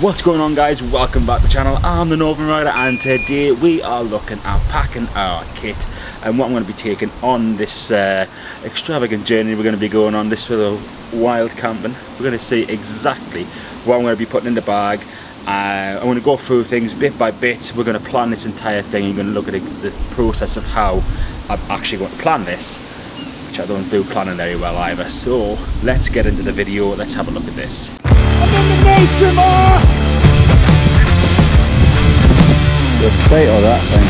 What's going on, guys? Welcome back to the channel. I'm the Northern Rider, and today we are looking at packing our kit and what I'm going to be taking on this extravagant journey we're going to be going on, this little wild camping. We're going to see exactly what I'm going to be putting in the bag. I'm going to go through things bit by bit. We're going to plan this entire thing. You're going to look at this process of how I'm actually going to plan this, which I don't do planning very well either. So let's get into the video. Let's have a look at this. I'm in the nature, man! The state of that thing.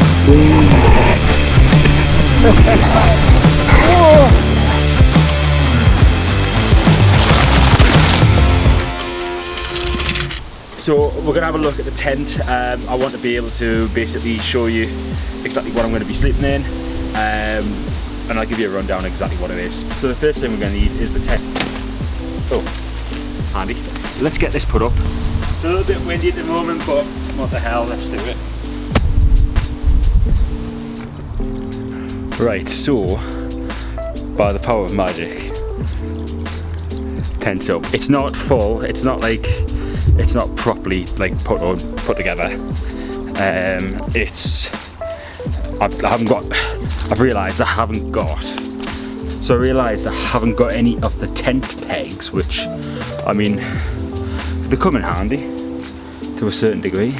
So we're going to have a look at the tent. I want to be able to basically show you exactly what I'm going to be sleeping in, and I'll give you a rundown exactly what it is. So the first thing we're going to need is the tent. Oh, handy. Let's get this put up. It's a little bit windy at the moment, but what the hell, let's do it. Right, so by the power of magic, tent's up. It's not full, it's not properly like put together. I've realised I haven't got any of the tent pegs, which, I mean, they come in handy to a certain degree.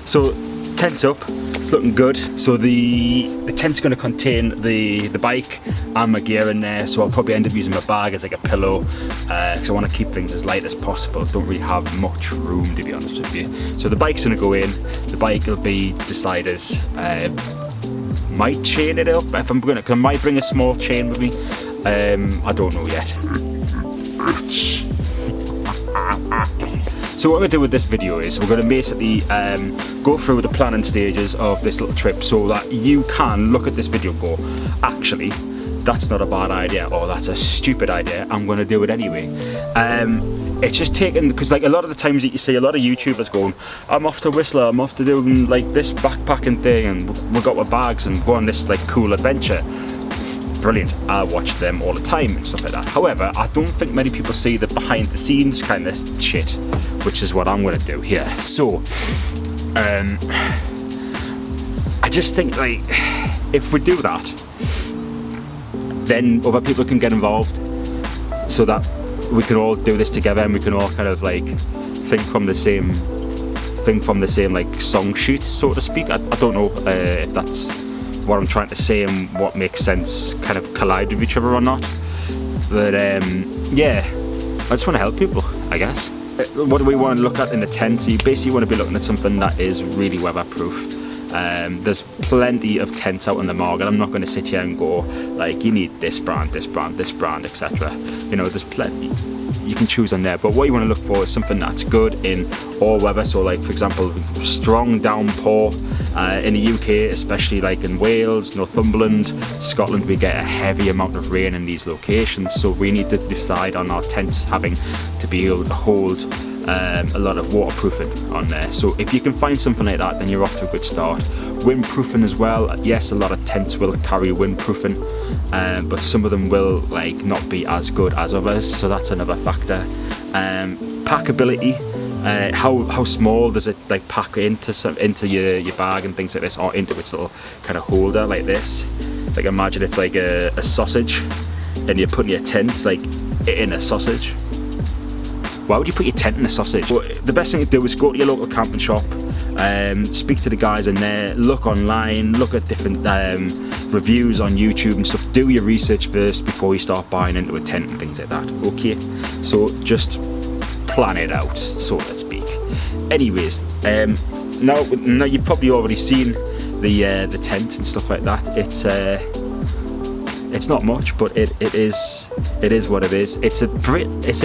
So tent's up, it's looking good. So the tent's going to contain the bike and my gear in there, so I'll probably end up using my bag as like a pillow, because I want to keep things as light as possible. Don't really have much room, to be honest with you. So the bike's going to go in. The bike will be deciders. Might chain it up if I'm going to. I might bring a small chain with me. I don't know yet. So what we're going to do with this video is we're going to basically go through the planning stages of this little trip, so that you can look at this video and go, actually, that's not a bad idea, or that's a stupid idea, I'm going to do it anyway. It's just taken, because like a lot of the times that you see a lot of YouTubers going, I'm off to Whistler, I'm off to doing like this backpacking thing, and we've got our bags and go on this like cool adventure. Brilliant, I watch them all the time and stuff like that. However, I don't think many people see the behind the scenes kind of shit, which is what I'm going to do here. So I just think, like, if we do that, then other people can get involved, so that we can all do this together, and we can all kind of like think from the same like song sheet, so to speak. I don't know if that's what I'm trying to say and what makes sense kind of collide with each other or not, but yeah, I just want to help people, I guess. What do we want to look at in the tent? So you basically want to be looking at something that is really weatherproof. There's plenty of tents out in the market. I'm not going to sit here and go like, you need this brand, this brand, this brand, etc. You know, there's plenty you can choose on there, but what you want to look for is something that's good in all weather. So like, for example, strong downpour in the UK, especially like in Wales, Northumberland, Scotland, we get a heavy amount of rain in these locations, so we need to decide on our tents having to be able to hold a lot of waterproofing on there. So if you can find something like that, then you're off to a good start. Windproofing as well. Yes, a lot of tents will carry windproofing, but some of them will like not be as good as others, so that's another factor. Packability, how small does it like pack into your bag and things like this, or into its little kind of holder like this. Like imagine it's like a sausage, and you're putting your tent like in a sausage. Why would you put your tent in a sausage? Well, the best thing to do is go to your local camping shop, speak to the guys in there, look online, look at different reviews on YouTube and stuff. Do your research first before you start buying into a tent and things like that, okay? So just plan it out, so to speak. Anyways, now you've probably already seen the tent and stuff like that. It's not much, but it is what it is. It's a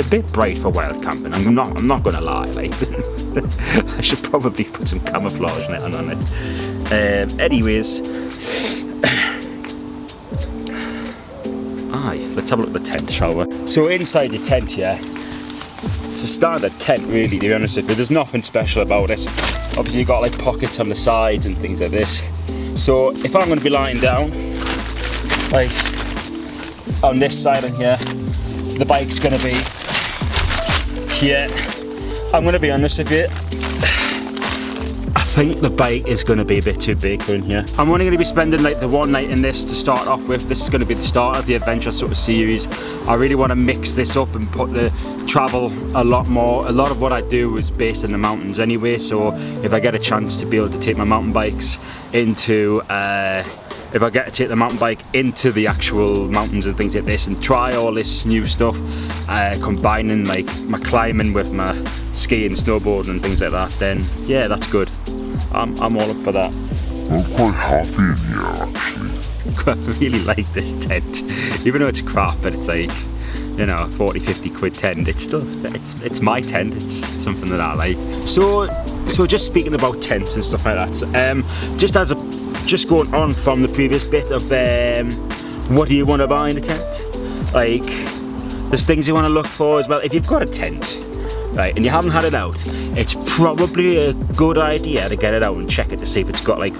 bit bright for wild camping. I'm not gonna lie. Like I should probably put some camouflage on it. Anyways, let's have a look at the tent, shall we? So inside the tent here, it's a standard tent, really. To be honest with you, there's nothing special about it. Obviously, you've got like pockets on the sides and things like this. So if I'm going to be lying down, like on this side and here, the bike's going to be here, I'm gonna be honest with you. I think the bike is going to be a bit too big for in here. I'm only going to be spending like the one night in this to start off with. This is going to be the start of the adventure sort of series. I really want to mix this up and put the travel a lot more. A lot of what I do is based in the mountains anyway, so if I get a chance to be able to take my mountain bikes into if I get to take the mountain bike into the actual mountains and things like this and try all this new stuff, combining like my climbing with my skiing, snowboarding and things like that, then yeah, that's good. I'm all up for that. I'm quite happy in here actually. I really like this tent. Even though it's crap, but it's like, you know, 40-50 quid tent, it's still, it's my tent, it's something that I like. So just speaking about tents and stuff like that, just going on from the previous bit of what do you want to buy in a tent? Like, there's things you want to look for as well. If you've got a tent, right, and you haven't had it out, it's probably a good idea to get it out and check it to see if it's got like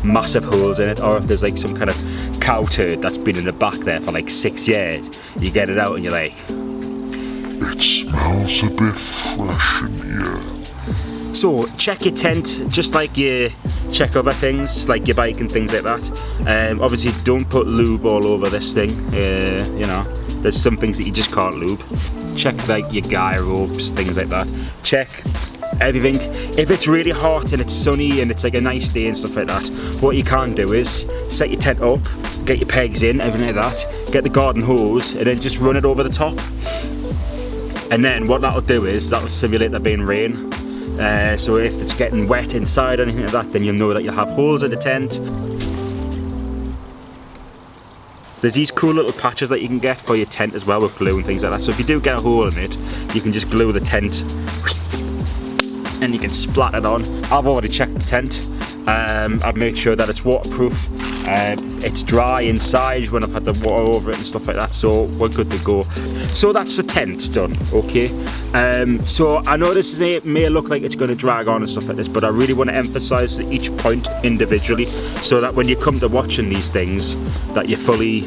massive holes in it, or if there's like some kind of cow turd that's been in the back there for like 6 years. You get it out and you're like, it smells a bit fresh in here. so check your tent just like you check other things like your bike and things like that. Obviously don't put lube all over this thing. You know, there's some things that you just can't lube. Check like your guy ropes, things like that. Check everything. If it's really hot and it's sunny and it's like a nice day and stuff like that, what you can do is set your tent up, get your pegs in, everything like that, get the garden hose and then just run it over the top. And then what that'll do is that'll simulate there being rain. So if it's getting wet inside or anything like that, then you'll know that you'll have holes in the tent. There's these cool little patches that you can get for your tent as well with glue and things like that. So if you do get a hole in it, you can just glue the tent and you can splat it on. I've already checked the tent. I've made sure that it's waterproof. It's dry inside when I've had the water over it and stuff like that, so we're good to go. So that's the tent done, okay? So I know this may look like it's going to drag on and stuff like this, but I really want to emphasize each point individually so that when you come to watching these things, that you're fully,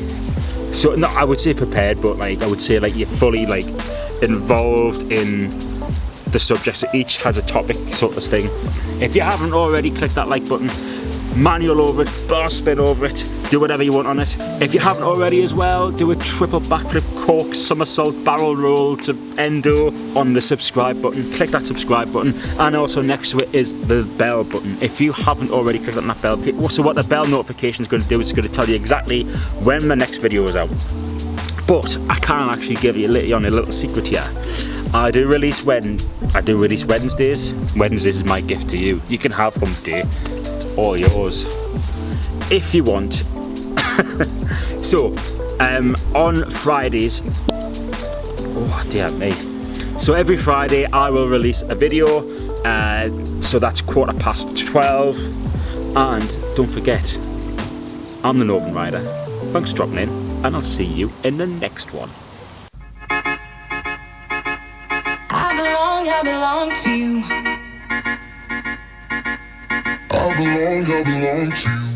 so not I would say prepared, but like I would say like you're fully like involved in the subject. So each has a topic sort of thing. If you haven't already, click that like button, manual over it, bar spin over it, do whatever you want on it. If you haven't already as well, do a triple backflip, cork, somersault, barrel roll to endo on the subscribe button. Click that subscribe button, and also next to it is the bell button. If you haven't already clicked on that bell, so what the bell notification is going to do is it's going to tell you exactly when the next video is out. But I can actually give you a little secret here. I do release Wednesdays. Wednesdays is my gift to you. You can have Hump Day. It's all yours if you want. So on Fridays, oh dear me, so every Friday I will release a video, so that's 12:15, and don't forget, I'm the Northern Rider. Thanks for dropping in, and I'll see you in the next one. I belong to you. I belong to you.